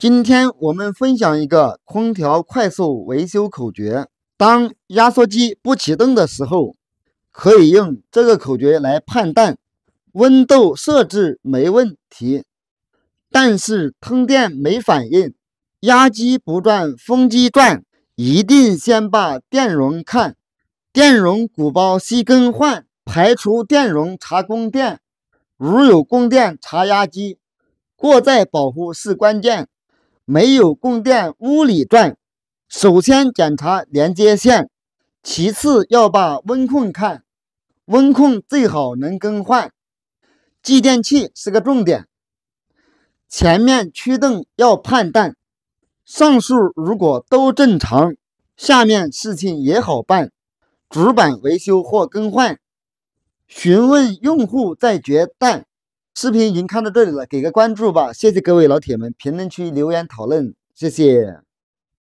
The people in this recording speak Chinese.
今天我们分享一个空调快速维修口诀。当压缩机不启动的时候，可以用这个口诀来判断温度设置没问题，但是通电没反应，压机不转，风机转，一定先把电容看，电容鼓包需更换，排除电容查供电，如有供电查压机，过载保护是关键。没有供电屋里转，首先检查连接线，其次要把温控看，温控最好能更换。继电器是个重点，前面驱动要判断，上述如果都正常，下面事情也好办，主板维修或更换，询问用户再决断。视频已经看到这里了，给个关注吧，谢谢各位老铁们，评论区留言讨论，谢谢。